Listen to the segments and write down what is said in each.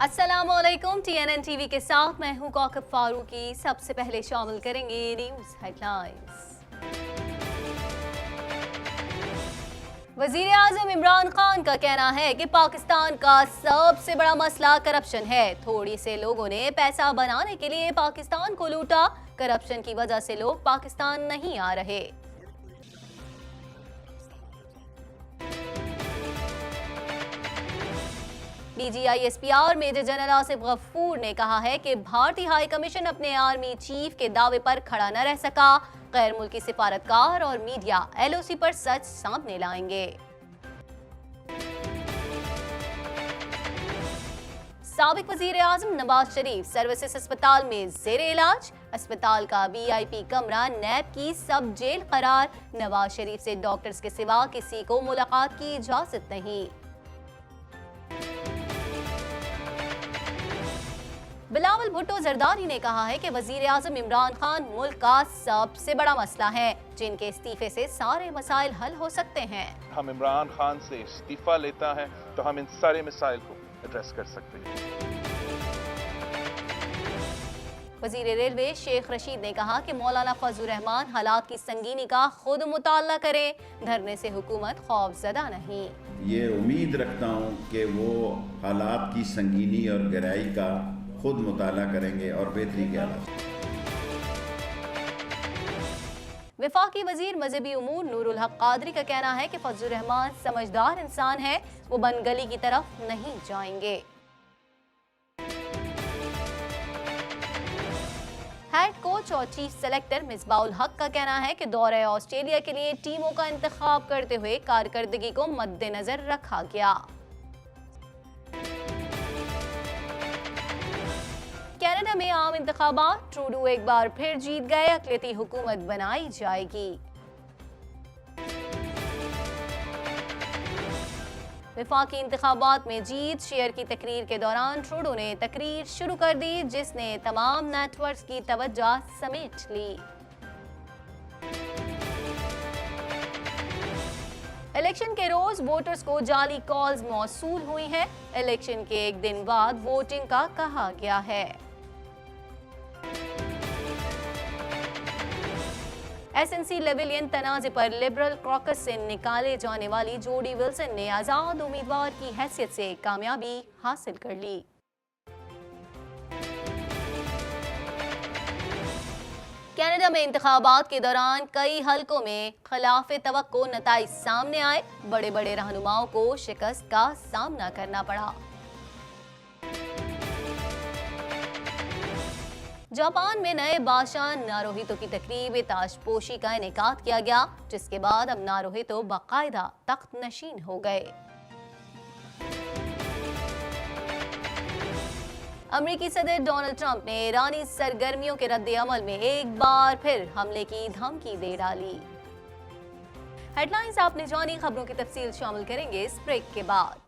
अस्सलाम वालेकुम। TNN TV के साथ मैं हूं कौकब फारूकी। सबसे पहले शामिल करेंगे न्यूज हेडलाइंस। वजीर आजम इमरान खान का कहना है कि पाकिस्तान का सबसे बड़ा मसला करप्शन है। थोड़ी से लोगों ने पैसा बनाने के लिए पाकिस्तान को लूटा। करप्शन की वजह से लोग पाकिस्तान नहीं आ रहे। DGI-SPR major general Asif Ghafoor ने कहा है कि भारतीय हाई कमीशन अपने आर्मी चीफ के दावे पर खड़ा न रह सका। गैर मुल्की सिफारतकार और मीडिया LOC पर सच सामने लाएंगे। साबिक वजीर आजम नवाज शरीफ सर्विसेज अस्पताल में जेर इलाज। अस्पताल का VIP कमरा नैब की सब जेल करार। नवाज शरीफ से डॉक्टर्स के सिवा किसी को मुलाकात की इजाजत नहीं। बिलावल भुट्टो जरदारी ने कहा है कि वजीर आजम इमरान खान मुल्क का सबसे बड़ा मसला है, जिनके इस्तीफे से सारे मसाइल हल हो सकते हैं। हम इमरान खान से इस्तीफा लेता है तो हम इन सारे मसाइल को एड्रेस कर सकते हैं। वजीर रेलवे शेख रशीद ने कहा कि मौलाना फजलुर रहमान हालात की संगीनी का खुद मुताला करें। धरने से हुकूमत खौफजदा नहीं। ये उम्मीद रखता हूँ कि वो हालात की संगीनी और गहराई का खुद मुताला करेंगे और बेहतरी के हालात। वफाकी वजीर मजहबी उमूर नूरुल हक कादरी का कहना है कि फजलुर रहमान समझदार इंसान है, वो बनगली की तरफ नहीं जाएंगे। हेड कोच और चीफ सेलेक्टर मिसबाउल हक का कहना है कि दौरे ऑस्ट्रेलिया के लिए टीमों का इंतखाब करते हुए कारकर्दगी को मद्देनजर रखा गया। कनाडा में आम इंतखाबात, ट्रूडो एक बार फिर जीत गए। अक़लियती हुकूमत बनाई जाएगी। वफाकी इंतखाबात में जीत। शेयर की तकरीर के दौरान ट्रूडो ने तकरीर शुरू कर दी, जिसने तमाम नेटवर्क्स की तवज्जो समेट ली। इलेक्शन के रोज वोटर्स को जाली कॉल्स मौसूल हुई हैं। इलेक्शन के एक दिन बाद वोटिंग का कहा गया है। SNC लेवलियन तनाज़े पर लिबरल कॉकस से निकाले जाने वाली जोडी विल्सन ने आजाद उम्मीदवार की हैसियत से कामयाबी हासिल कर ली। कनाडा में इंतखाबात के दौरान कई हलकों में खिलाफ तवक्को नताइज सामने आए। बड़े बड़े रहनुमाओं को शिकस्त का सामना करना पड़ा। जापान में नए बादशाह नारुहितो की तकरीब ताजपोशी का इनेकाद किया गया, जिसके बाद अब नारुहितो बाकायदा तख्त नशीन हो गए। अमेरिकी सदर डोनाल्ड ट्रंप ने ईरानी सरगर्मियों के रद्द-ए-अमल में एक बार फिर हमले की धमकी दे डाली। हेडलाइंस आपने जानी, खबरों की तफसील शामिल करेंगे इस ब्रेक के बाद।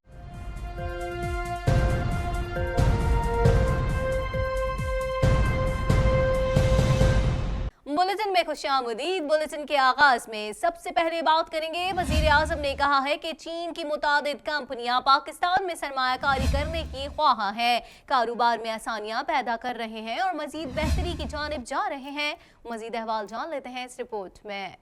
बुलेटिन में खुशामदीद। बुलेटिन के आगाज में सबसे पहले बात करेंगे। वजीर आजम ने कहा है कि चीन की मुतादिद कंपनियां पाकिस्तान में सरमायाकारी करने की ख्वाह हैं, कारोबार में आसानियां पैदा कर रहे हैं और मजीद बेहतरी की जानिब जा रहे हैं। मजीद अहवाल जान लेते हैं इस रिपोर्ट में।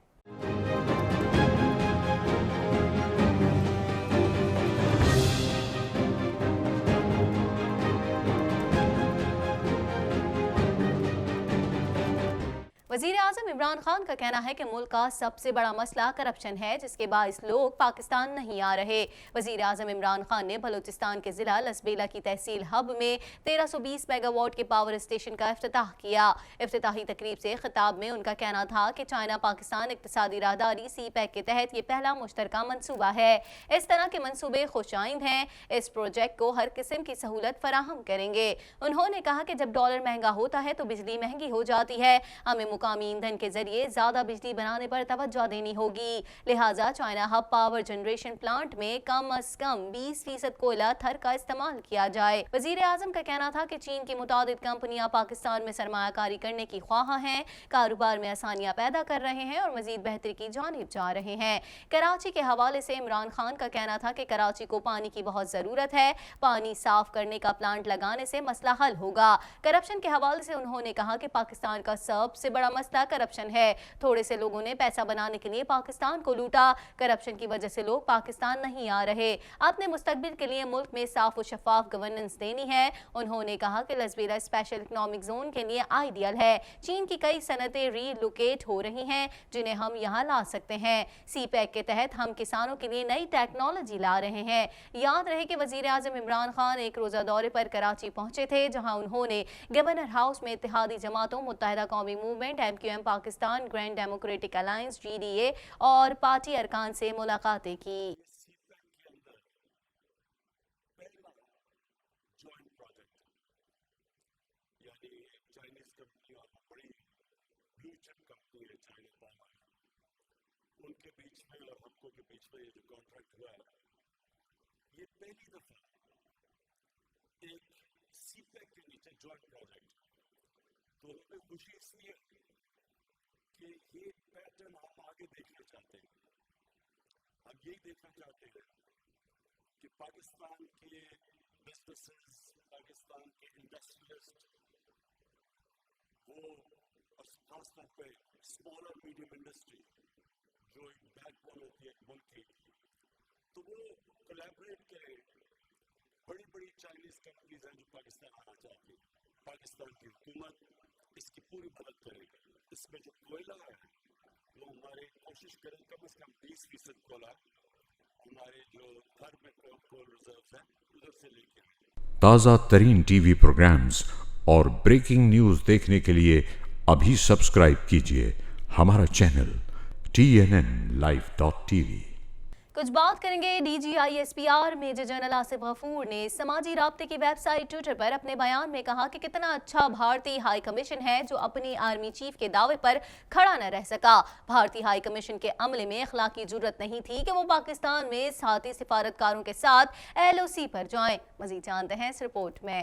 वजीर आजम इमरान खान का कहना है कि मुल्क का सबसे बड़ा मसला करप्शन है, जिसके बाइस लोग पाकिस्तान नहीं आ रहे। वजीर आजम इमरान खान ने बलूचिस्तान के जिला लसबेला की तहसील हब में 1320 मेगावाट के पावर स्टेशन का इफ्तिताह किया। इफ्तिताही तकरीब से खिताब में उनका कहना था कि चाइना पाकिस्तान इक्तिसादी राहदारी CPEC के तहत ये पहला मुश्तरका मंसूबा है। इस तरह के मंसूबे खुशाइंद हैं। इस प्रोजेक्ट को हर किस्म की सहूलत फराहम करेंगे। उन्होंने कहा कि जब डॉलर महंगा होता है तो बिजली महंगी हो जाती है। हमें मुकामी ईंधन के जरिए ज्यादा बिजली बनाने पर तवज्जो देनी होगी। लिहाजा China hub power generation plant में कम अज कम 20% कोयला थर का इस्तेमाल किया जाए। वजीर आजम का कहना था कि चीन की मुतादिद कंपनियां पाकिस्तान में सरमायाकारी करने की ख्वाह हैं, कारोबार में आसानियां पैदा कर रहे हैं और मजीद बेहतरी की जानिब जा रहे हैं। कराची के हवाले से इमरान खान का कहना था कि कराची को पानी की बहुत जरूरत है, पानी साफ करने का प्लांट लगाने से मसला हल होगा। करप्शन के हवाले से उन्होंने कहा कि पाकिस्तान का सबसे बड़ा मसला करप्शन है। थोड़े से लोगों ने पैसा बनाने के लिए पाकिस्तान को लूटा, करप्शन की वजह से लोग पाकिस्तान नहीं आ रहे। अपने मुस्तकबिल के लिए मुल्क में साफ और शफाफ गवर्नेंस देनी है। उन्होंने कहा कि लसबेला स्पेशल इकोनॉमिक जोन के लिए आइडियल है। चीन की कई सनतें रीलोकेट हो रही हैं जिन्हें हम यहाँ ला सकते हैं। CPEC के तहत हम किसानों के लिए नई टेक्नोलॉजी ला रहे हैं। याद रहे कि वजीर आजम इमरान खान एक रोजा दौरे पर कराची पहुंचे थे, जहां उन्होंने गवर्नर हाउस में इत्तेहादी जमातों, मुत्तहिदा कौमी movement, MQM Pakistan, grand democratic alliance GDA और पार्टी अरकान से मुलाकातें की। उनके बीच में और हमको के बीच में ये जो कॉन्ट्रैक्ट हुआ है, ये पहली दफा एक CPEC के नीचे जॉइंट प्रोजेक्ट। तो हमें खुशी इसलिए कि ये पैटर्न हम आगे देखना चाहते हैं। हम यही देखना चाहते हैं कि पाकिस्तान के बिजनेसेस, पाकिस्तान के इंडस्ट्रियलिस्ट, वो और खासतौर पे स्मॉल और मीडियम इंडस्ट्री जो एक बैकबोन होती है एक मुल्क की, तो वो कोलैबोरेट करें। बड़ी बड़ी चाइनीज कंपनीज हैं जो पाकिस्तान आना चाहती हैं। पाकिस्तान की हुकूमत इसकी पूरी मदद करेगी। इसमें जो कोयला है वो हमारे कोशिश करें कम से कम 20% कोयला हमारे जो घर में कोल रिजर्व है उधर से लेके। ताज़ा तरीन TV प्रोग्राम्स और ब्रेकिंग न्यूज़ देखने के लिए अभी सब्सक्राइब कीजिए हमारा चैनल TNNlive.tv। कुछ बात करेंगे DGISPR major general Asif Ghafoor ने समाजी राब्ते की वेबसाइट ट्विटर पर अपने बयान में कहा कि कितना अच्छा भारतीय हाई कमीशन है जो अपनी आर्मी चीफ के दावे पर खड़ा न रह सका। भारतीय हाई कमीशन के अमले में अखलाकी जुर्रत नहीं थी कि वो पाकिस्तान में साथी सिफारतकारों के साथ LOC पर जाएं। मजीद जानते हैं इस रिपोर्ट में।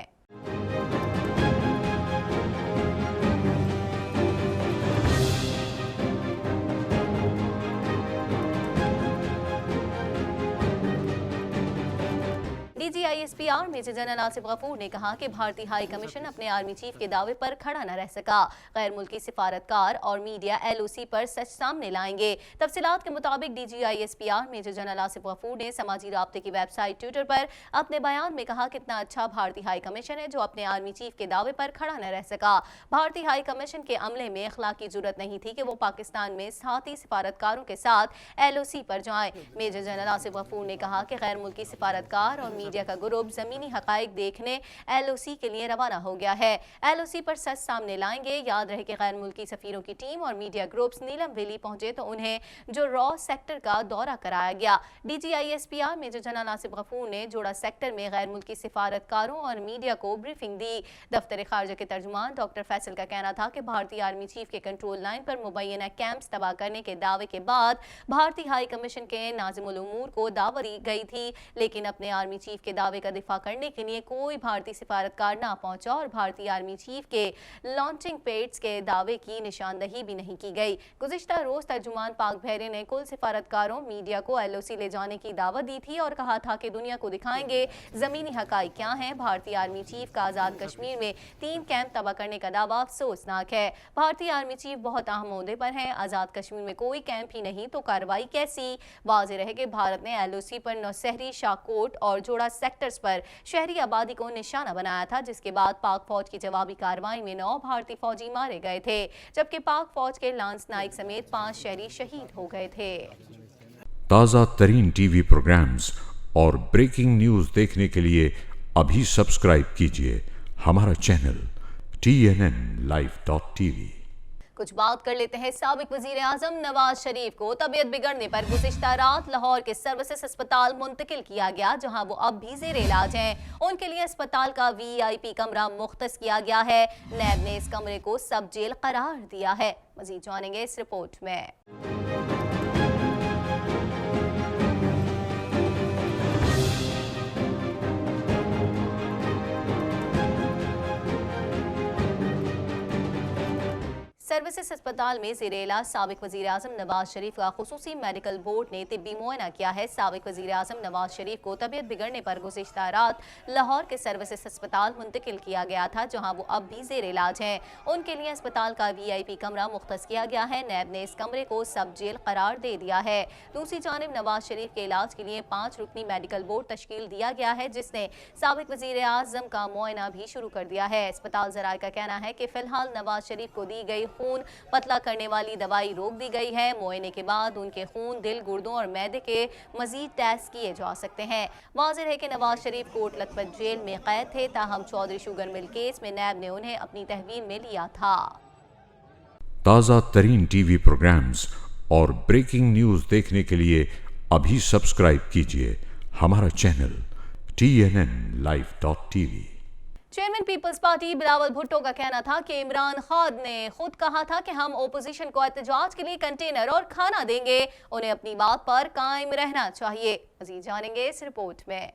DGISPR major general Asif Ghafoor ने कहा कि भारतीय हाई कमीशन अपने आर्मी चीफ के दावे पर खड़ा न रह सका। गैर मुल्की सिफारतकार और मीडिया LOC पर सच सामने लाएंगे। तफसीलात के मुताबिक DGISPR major general Asif Ghafoor ने समाजी राब्ते की वेबसाइट ट्विटर पर अपने बयान में कहा कितना अच्छा भारतीय हाई कमीशन है जो अपने आर्मी चीफ के दावे पर खड़ा न रह सका। भारतीय हाई कमीशन के अमले में अखलाकी जुर्रत नहीं थी कि वो पाकिस्तान में साथी सिफारतकारों के साथ LOC पर जाएं। मेजर जनरल आसिफ गफूर ने कहा कि गैर मुल्की सिफारतकार और मीडिया का ग्रुप जमीनी हकाइक देखने LOC के लिए रवाना हो गया है। LOC पर सच सामने लाएंगे। याद रहे कि गैर मुल्की सफीरों की टीम और मीडिया ग्रुप्स नीलम वैली पहुंचे तो उन्हें जो रॉ सेक्टर का दौरा कराया गया। DGISPR major general Asif Ghafoor ने जोड़ा सेक्टर में गैर मुल्की सिफारतकारों और मीडिया को ब्रीफिंग दी। दफ्तर खारजा के तर्जुमान डॉक्टर फैसल का कहना था कि भारतीय आर्मी चीफ के कंट्रोल लाइन पर मुबैना कैंप्स तबाह करने के दावे के बाद भारतीय हाई कमीशन के नाज़िमुल उमूर को दावत दी गई थी, लेकिन अपने आर्मी चीफ के दावे का दिफा करने के लिए कोई भारतीय सिफारतकार ना पहुंचा और भारतीय आर्मी चीफ के लॉन्चिंग पेड्स के दावे की निशानदही भी नहीं की गई। गुज़िश्ता रोज तर्जुमान पाक बहरे ने कुल सिफारतकारों मीडिया को LOC ले जाने की दावत दी थी और कहा था कि दुनिया को दिखाएंगे जमीनी हकाइक क्या हैं। भारतीय आर्मी चीफ का आज़ाद कश्मीर में 3 कैंप तबाह करने का दावा अफसोसनाक है। भारतीय आर्मी चीफ बहुत अहम ओहदे पर हैं। आज़ाद कश्मीर में कोई कैंप ही नहीं तो कार्रवाई कैसी। वाज़ेह रहे कि भारत ने LOC पर नौशहरी, शाकोट और जोड़ा सेक्टर्स पर शहरी आबादी को निशाना बनाया था, जिसके बाद पाक फौज की जवाबी कार्रवाई में 9 भारतीय फौजी मारे गए थे, जबकि पाक फौज के लांस नाइक समेत 5 शहरी शहीद हो गए थे। ताज़ा तरीन TV प्रोग्राम्स और ब्रेकिंग न्यूज़ देखने के लिए अभी सब्सक्राइब कीजिए हमारा चैनल TNNlive.tv। कुछ बात कर लेते हैं साबिक वजीर आजम नवाज शरीफ को तबीयत बिगड़ने पर गुज़िश्ता रात लाहौर के सर्विसेज अस्पताल मुंतकिल किया गया, जहां वो अब भी जेर इलाज हैं। उनके लिए अस्पताल का VIP कमरा मुख्तस किया गया है। नैब ने इस कमरे को सब जेल करार दिया है। मजीद जानेंगे इस रिपोर्ट में। सर्विसेज अस्पताल में ज़ेर इलाज साबिक वज़ीर आज़म नवाज शरीफ का खुसूसी मेडिकल बोर्ड ने तिब्बी मुआयना किया है। साबिक वज़ीर आज़म नवाज शरीफ को तबीयत बिगड़ने पर गुज़िश्ता रात लाहौर के सर्विसेज अस्पताल मुंतकिल किया गया था, जहां वो अब भी ज़ेर इलाज हैं। उनके लिए अस्पताल का VIP कमरा मुख्तस किया गया है। नैब ने इस कमरे को सब जेल करार दे दिया है। दूसरी जानिब नवाज शरीफ के इलाज के लिए 5 रुकनी मेडिकल बोर्ड तश्कील दिया गया है, जिसने साबिक वज़ीर आज़म का मुआयना भी शुरू कर दिया है। अस्पताल ज़राए का कहना है कि फिलहाल नवाज शरीफ को दी गई खून पतला करने वाली दवाई रोक दी गई है। मुआयने के बाद उनके खून, दिल, गुर्दों और मैदे के मजीद टेस्ट किए जा सकते हैं। वाज़ेह है कि नवाज शरीफ कोट लखपत जेल में कैद थे, ताहम चौधरी शुगर मिल केस में नैब ने उन्हें अपनी तहवील में लिया था। ताज़ा तरीन TV प्रोग्राम्स और ब्रेकिंग न्यूज़ देखने के लिए अभी सब्सक्राइब कीजिए हमारा channel TNNlive.tv। Chairman Peoples Party Bilawal Bhutto का कहना था कि इमरान खान ने खुद कहा था कि हम ओपोजिशन को एहतजाज के लिए कंटेनर और खाना देंगे। उन्हें अपनी बात पर कायम रहना चाहिए। मज़ीद जानेंगे इस रिपोर्ट में।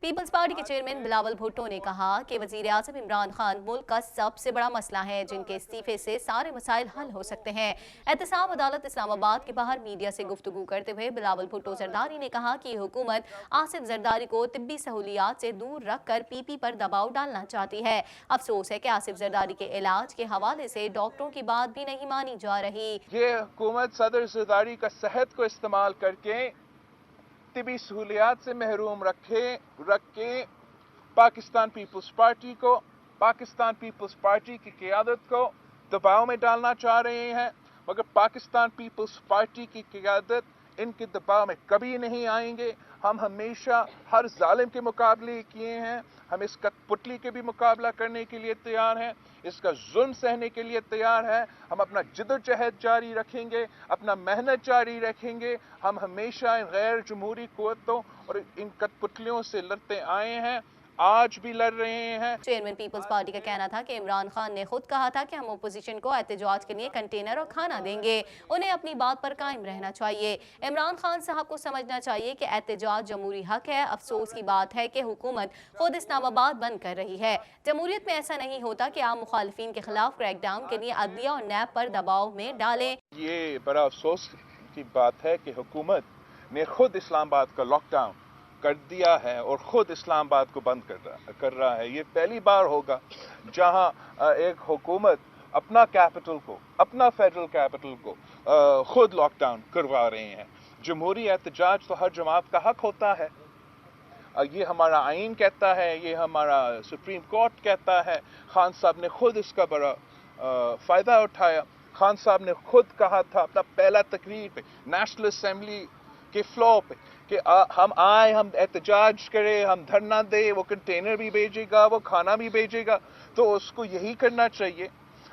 पीपल्स पार्टी के चेयरमैन बिलावल भुट्टो ने कहा कि वजीर आज़म इमरान खान मुल्क का सबसे बड़ा मसला है, जिनके इस्तीफे से सारे मसाइल हल हो सकते हैं। एहतसाब अदालत इस्लामाबाद के बाहर मीडिया से गुफ्तगू करते हुए बिलावल भुट्टो जरदारी ने कहा कि हुकूमत आसिफ जरदारी को तिब्बी सहूलियात से दूर रखकर PP पर दबाव डालना चाहती है। अफसोस है कि आसिफ जरदारी के इलाज के हवाले से डॉक्टरों की बात भी नहीं मानी जा रही। ये हुकूमत सदर जरदारी का सेहत को इस्तेमाल करके तिब्बी सहूलियात से महरूम रख के पाकिस्तान पीपल्स पार्टी की क़यादत को दबाव में डालना चाह रहे हैं, मगर पाकिस्तान पीपल्स पार्टी की क़यादत इनके दबाव में कभी नहीं आएंगे। हम हमेशा हर जालिम के मुकाबले किए हैं, हम इस कठपुतली के भी मुकाबला करने के लिए तैयार हैं, इसका जुल्म सहने के लिए तैयार हैं। हम अपना जिद्दोजहद जारी रखेंगे, अपना मेहनत जारी रखेंगे। हम हमेशा इन गैर जमहूरी क़ुव्वतों और इन कठपुतलियों से लड़ते आए हैं, आज भी लड़ रहे हैं। चेयरमैन पीपल्स पार्टी का कहना था कि इमरान खान ने खुद कहा था कि हम ओपोजिशन को एहतजाज के लिए कंटेनर और खाना देंगे। उन्हें अपनी बात पर कायम रहना चाहिए। इमरान खान साहब को समझना चाहिए कि एहतजाज जमहूरी हक है। अफसोस की बात है कि हुकूमत खुद इस्लामाबाद बंद कर रही है। जमहूरियत में ऐसा नहीं होता कि आप मुखालिफिन के खिलाफ क्रैकडाउन के लिए अदलिया और नैब पर दबाव में डालें। ये बड़ा अफसोस की बात है कि हुकूमत ने खुद इस्लामाबाद का लॉकडाउन कर दिया है और खुद इस्लामाबाद को बंद कर रहा है। ये पहली बार होगा जहां एक हुकूमत अपना कैपिटल को, अपना फेडरल कैपिटल को खुद लॉकडाउन करवा रहे हैं। जमहूरी एहतजाज तो हर जमात का हक होता है, ये हमारा आइन कहता है, ये हमारा सुप्रीम कोर्ट कहता है। खान साहब ने खुद इसका बड़ा फ़ायदा उठाया। खान साहब ने खुद कहा था अपना पहला तकरीर पे नेशनल असेंबली के फ्लोर पे कि हम आए, हम एहतजाज करें, हम धरना दे, वो कंटेनर भी भेजेगा, वो खाना भी भेजेगा। तो उसको यही करना चाहिए,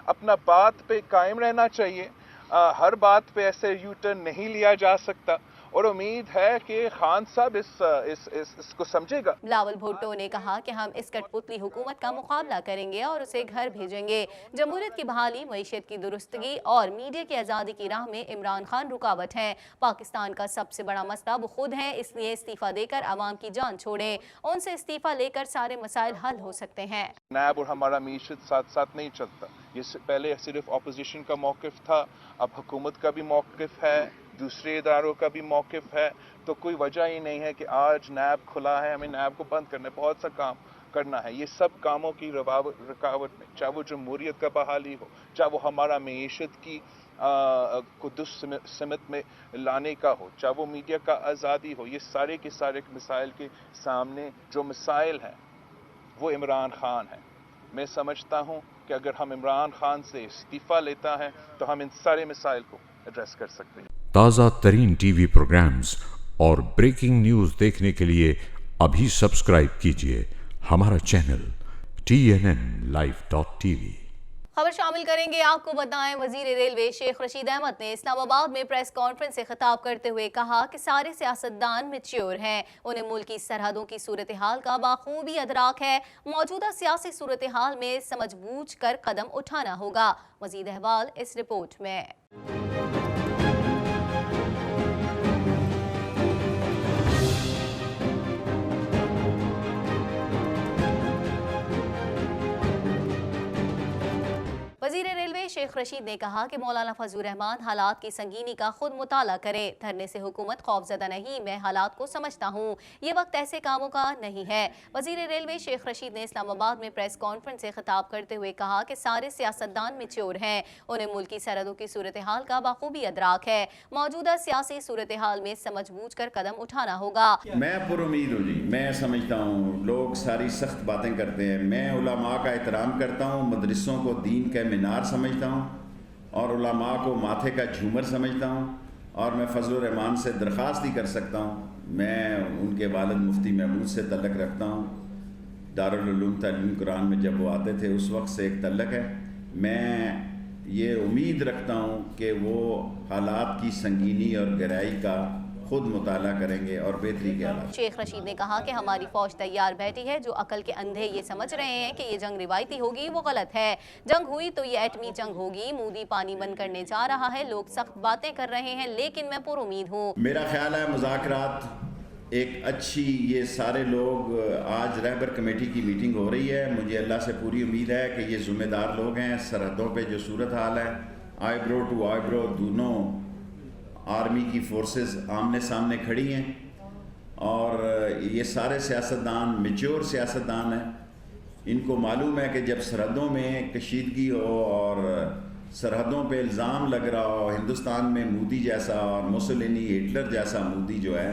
अपना बात पे कायम रहना चाहिए। हर बात पे ऐसे यू टर्न नहीं लिया जा सकता और उम्मीद है कि खान साहब इसको समझेगा। बिलावल भुट्टो ने कहा कि हम इस कठपुतली हुकूमत का मुकाबला करेंगे और उसे घर भेजेंगे। जमहूरियत की बहाली, मईशत की दुरुस्तगी और मीडिया की आज़ादी की राह में इमरान खान रुकावट हैं। पाकिस्तान का सबसे बड़ा मसला वो खुद हैं, इसलिए इस्तीफा देकर आवाम की जान छोड़ें। उनसे इस्तीफा लेकर सारे मसाइल हल हो सकते हैं। नैब और हमारा मीशत साथ साथ नहीं चलता। ये पहले सिर्फ अपोजिशन का मौक़िफ़ था, अब हुकूमत का भी मौक़िफ़ है, दूसरे इदारों का भी मौक़िफ़ है। तो कोई वजह ही नहीं है कि आज नैब खुला है, हमें नैब को बंद करना है। बहुत सा काम करना है। ये सब कामों की रुकावट में, चाहे वो जमहूरियत का बहाली हो, चाहे वो हमारा मईशत की को दुस्सिमत में लाने का हो, चाहे वो मीडिया का आज़ादी हो, ये सारे के सारे मिसाइल के सामने जो मिसाइल हैं वो इमरान खान है। मैं समझता हूँ कि अगर हम इमरान खान से इस्तीफ़ा लेता है तो हम इन सारे मिसाइल को एड्रेस कर सकते हैं। ताज़ा तरीन टीवी प्रोग्राम्स और ब्रेकिंग न्यूज़ देखने के लिए अभी सब्सक्राइब कीजिए हमारा चैनल TNNlive.tv। खबर शामिल करेंगे। आपको बताएं, वजीर रेलवे शेख रशीद अहमद ने इस्लामाबाद में प्रेस कॉन्फ्रेंस से खिताब करते हुए कहा कि सारे सियासतदान मैच्योर हैं, उन्हें मुल्क की सरहदों की सूरत हाल का बाखूबी अदराक है। मौजूदा सियासी सूरत हाल में समझ बूझ कर कदम उठाना होगा। मजीद अहवाल इस रिपोर्ट में। वजीर रेलवे शेख रशीद ने कहा कि मौलाना फजलुर रहमान हालात की संगीनी का खुद मुताला करे। धरने से हुकूमत खौफजदा नहीं, मैं हालात को समझता हूँ, ये वक्त ऐसे कामों का नहीं है। वजीर रेलवे शेख रशीद ने इस्लामाबाद में प्रेस कॉन्फ्रेंस से खिताब करते हुए कहा कि सारे सियासतदान मैच्योर हैं, उन्हें मुल्क की सरहदों की सूरत हाल का बाखूबी अदराक है। मौजूदा सियासी सूरत हाल में समझ बूझ कर कदम उठाना होगा। मैं पुरुमीद हूँ जी, मैं समझता हूँ लोग सारी सख्त बातें करते हैं, मैं उलमा का एहतराम करता हूँ, मदरसों को दीन का मीनार समझता हूँ और उलमा को माथे का झूमर समझता हूँ। और मैं फजलुर रहमान से दरख्वास्त ही कर सकता हूँ, मैं उनके वालिद मुफ्ती महमूद से तल्लक रखता हूँ। दारुल उलूम तालीम कुरान में जब वो आते थे उस वक्त से एक तल्लक है। मैं ये उम्मीद रखता हूँ कि वो हालात की संगीनी और गहराई का खुद मुताला करेंगे और बेहतरी के हालात। शेख रशीद ने कहा कि हमारी फौज तैयार बैठी है। जो अकल के अंधे ये समझ रहे हैं कि ये जंग रिवायती होगी, वो गलत है। जंग हुई तो ये एटमी जंग होगी। मोदी पानी बंद करने जा रहा है, लोग सख्त बातें कर रहे हैं, लेकिन मैं पुरुमीद हूँ। मेरा ख्याल है मुज़ाकरात एक अच्छी, ये सारे लोग आज रहबर कमेटी की मीटिंग हो रही है। मुझे अल्लाह से पूरी उम्मीद है कि ये ज़िम्मेदार लोग हैं। सरहदों पे जो सूरत हाल है, आईब्रो टू आईब्रो दोनों आर्मी की फोर्सेस आमने सामने खड़ी हैं और ये सारे सियासतदान मैच्योर सियासतदान हैं। इनको मालूम है कि जब सरहदों में कशीदगी हो और सरहदों पे इल्ज़ाम लग रहा हो, हिंदुस्तान में मोदी जैसा और मुसोलिनी हिटलर जैसा मोदी जो है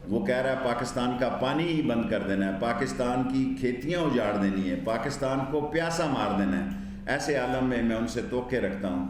वो कह रहा है पाकिस्तान का पानी ही बंद कर देना है, पाकिस्तान की खेतियाँ उजाड़ देनी है, पाकिस्तान को प्यासा मार देना है, ऐसे आलम में मैं उनसे तोक़े रखता हूँ।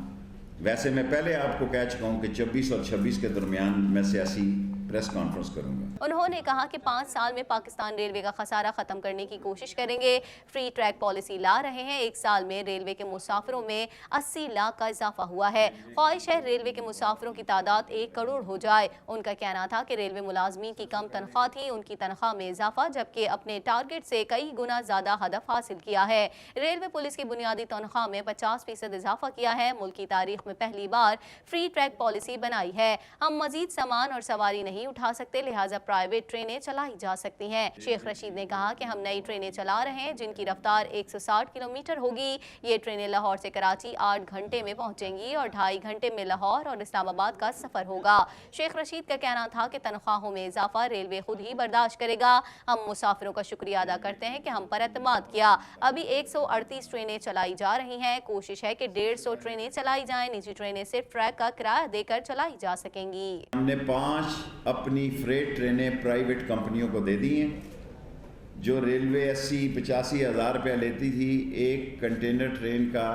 वैसे मैं पहले आपको कह चुका हूँ कि 24 और 26 के दरमियान मैं सियासी प्रेस कॉन्फ्रेंस करूंगा। उन्होंने कहा कि 5 साल में पाकिस्तान रेलवे का खसारा खत्म करने की कोशिश करेंगे। फ्री ट्रैक पॉलिसी ला रहे हैं। 1 साल में रेलवे के मुसाफिरों में 80 लाख का इजाफा हुआ है। ख्वाहिश है रेलवे के मुसाफिरों की तादाद 1 करोड़ हो जाए। उनका कहना था कि रेलवे मुलाजमीन की कम तनख्वाह थी, उनकी तनख्वाह में इजाफा, जबकि अपने टारगेट से कई गुना ज्यादा हदफ हासिल किया है। रेलवे पुलिस की बुनियादी तनख्वाह में 50% इजाफा किया है। मुल्क की तारीख में पहली बार फ्री ट्रैक पॉलिसी बनाई है। हम मजीद सामान और सवारी नहीं उठा सकते, लिहाजा प्राइवेट ट्रेनें चलाई जा सकती हैं। शेख रशीद ने कहा कि हम नई ट्रेनें चला रहे हैं जिनकी रफ्तार 160 किलोमीटर होगी। ये ट्रेनें लाहौर से कराची 8 घंटे में पहुंचेंगी और 2.5 घंटे में लाहौर और इस्लामाबाद का सफर होगा। शेख रशीद का कहना था कि तनख्वाहों में इजाफा रेलवे खुद ही बर्दाश्त करेगा। हम मुसाफिरों का शुक्रिया अदा करते हैं कि हम पर एतमाद किया। अभी 138 ट्रेनें चलाई जा रही हैं। कोशिश है कि 150 ट्रेनें चलाई जाएं। निजी ट्रेनें सिर्फ ट्रैक का किराया देकर चलाई जा सकेंगी। हमने 5 अपनी फ्रेट ट्रेनें प्राइवेट कंपनियों को दे दी हैं। जो रेलवे 80-85 हज़ार रुपया लेती थी एक कंटेनर ट्रेन का,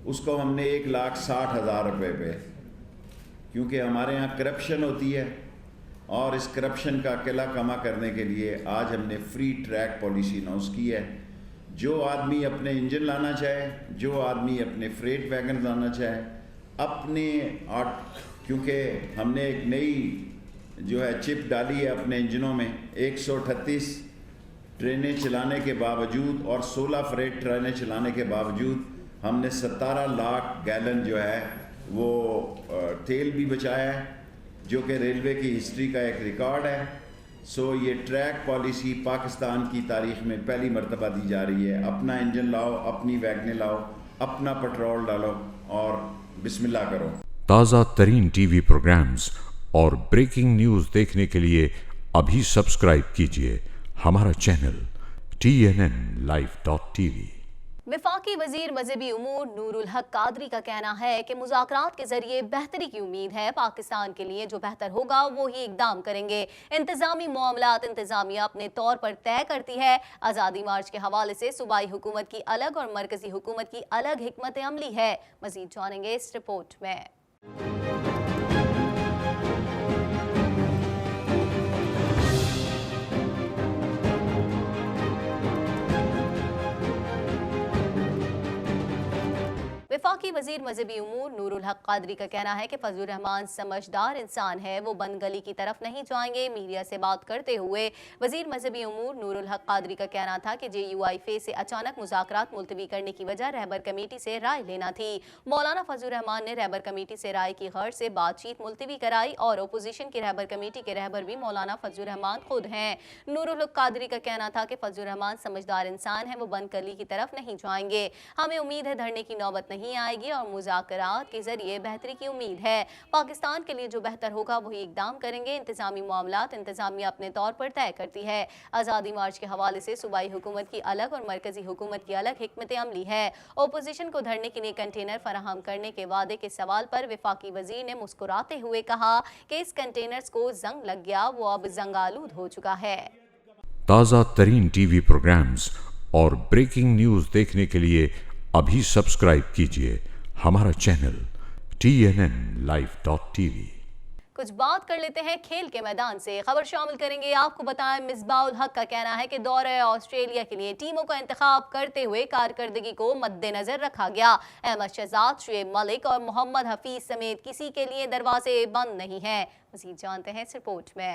उसको हमने 1,60,000 रुपये पे, क्योंकि हमारे यहाँ करप्शन होती है और इस करप्शन का किला कमा करने के लिए आज हमने फ्री ट्रैक पॉलिसी अनाउंस की है। जो आदमी अपने इंजन लाना चाहे, जो आदमी अपने फ्रेट वैगन लाना चाहे, अपने क्योंकि हमने एक नई जो है चिप डाली है अपने इंजनों में। 138 ट्रेनें चलाने के बावजूद और 16 फ्रेट ट्रेनें चलाने के बावजूद हमने 17 लाख गैलन जो है वो तेल भी बचाया है, जो कि रेलवे की हिस्ट्री का एक रिकॉर्ड है। सो ये ट्रैक पॉलिसी पाकिस्तान की तारीख में पहली मरतबा दी जा रही है। अपना इंजन लाओ, अपनी वैगनें लाओ, अपना पेट्रोल डालो और बिस्मिल्लाह करो। ताज़ा तरीन टीवी प्रोग्राम्स और ब्रेकिंग न्यूज़ देखने के लिए अभी सब्सक्राइब कीजिए हमारा चैनल TNNlive.tv। वफाकी वजीर मजहबी उमूर नूरुल हक कादरी का कहना है कि मुज़ाकरात के जरिए बेहतरी की उम्मीद है। पाकिस्तान के लिए जो बेहतर होगा वो ही इकदाम करेंगे। इंतजामी मामलात इंतजामिया अपने तौर पर तय करती है। आज़ादी मार्च के हवाले से सूबाई हुकूमत की अलग और मरकजी हुकूमत की अलग हिकमत अमली है। मजीद जानेंगे इस रिपोर्ट में। वफाकी वजीर मजहबी उमूर नूरुल हक कादरी का कहना है कि फजलुर रहमान समझदार इंसान है, वो बंद गली की तरफ नहीं जाएंगे। मीडिया से बात करते हुए वजीर मजहबी उमूर नूरुल हक कादरी का कहना था कि JUIF से अचानक मुज़ाकरात मुलतवी करने की वजह रहबर कमेटी से राय लेना थी। मौलाना फजलुर रहमान ने रहबर कमेटी से राय की गर्ज से बातचीत मुलतवी कराई और अपोजिशन की रहबर कमेटी के रहबर भी मौलाना फजलुर रहमान खुद हैं। नूरुल हक कादरी का कहना था कि फजलुर रहमान समझदार इंसान है, वो बंद गली की तरफ नहीं जाएंगे। हमें उम्मीद है धरने की नौबत नहीं आएगी और मुज़ाकरात के जरिए बेहतरी की उम्मीद है। पाकिस्तान के लिए जो बेहतर होगा वही इकदाम करेंगे। इंतजामी मामलात इंतजामिया अपने तौर पर तय करती है। आज़ादी मार्च के हवाले से सूबाई हुकूमत की अलग और मरकजी हुकूमत की अलग हिकमत अमली है। अपोजिशन को धरने के लिए कंटेनर फराहम करने के वादे के सवाल पर वफाकी वजीर ने मुस्कुराते हुए कहा कि इस कंटेनर्स को जंग लग गया, वो अब जंग आलूद हो चुका है। ताज़ा तरीन टीवी प्रोग्राम्स और ब्रेकिंग न्यूज़ देखने के लिए अभी सब्सक्राइब कीजिए हमारा चैनल TNNlive.tv। कुछ बात कर लेते हैं खेल के मैदान से। खबर शामिल करेंगे। आपको बताएं, मिसबाउल हक का कहना है कि दौरे ऑस्ट्रेलिया के लिए टीमों का इंतखाब करते हुए कारकर्दगी को मद्देनजर रखा गया। अहमद शहजाद, शुएब मलिक और मोहम्मद हफीज समेत किसी के लिए दरवाजे बंद नहीं हैं। मज़ीद जानते हैं इस रिपोर्ट में।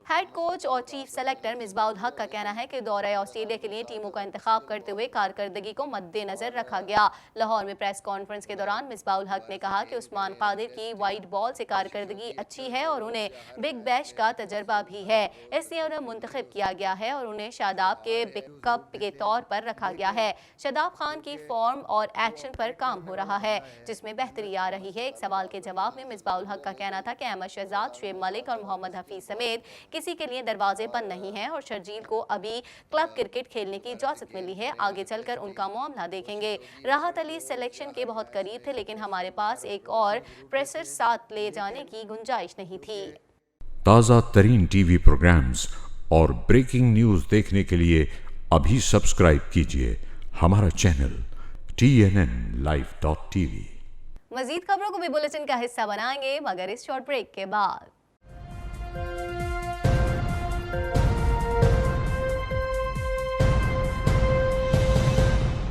हेड कोच और चीफ सेलेक्टर मिसबाउल हक का कहना है कि दौरे ऑस्ट्रेलिया के लिए टीमों का इंतखाब करते हुए कारकर्दगी को मद्देनजर रखा गया। लाहौर में प्रेस कॉन्फ्रेंस के दौरान मिसबाउल हक ने कहा कि उस्मान कादिर की वाइट बॉल से कारकर्दगी अच्छी है और उन्हें बिग बैश का तजर्बा भी है, इसलिए उन्हें मुंतखब किया गया है और उन्हें शादाब के बैकअप के तौर पर रखा गया है। शादाब खान की फॉर्म और एक्शन पर काम हो रहा है, जिसमें बेहतरी आ रही है। एक सवाल के जवाब में मिसबाउल हक का कहना था कि अहमद शहजाद, शुएब मलिक और मोहम्मद हफीज समेत किसी के लिए दरवाजे बंद नहीं हैं और शर्जील को अभी क्लब क्रिकेट खेलने की इजाजत मिली है। आगे चलकर उनका मामला देखेंगे। राहत अली सिलेक्शन के बहुत करीब थे, लेकिन हमारे पास एक और प्रेशर साथ ले जाने की गुंजाइश नहीं थी। ताज़ा तरीन टीवी प्रोग्राम्स और ब्रेकिंग न्यूज़ देखने के लिए अभी सब्सक्राइब कीजिए हमारा चैनल TNNlive.tv। मजीद खबरों को भी बुलेटिन का हिस्सा बनाएंगे, मगर इस शॉर्ट ब्रेक के बाद।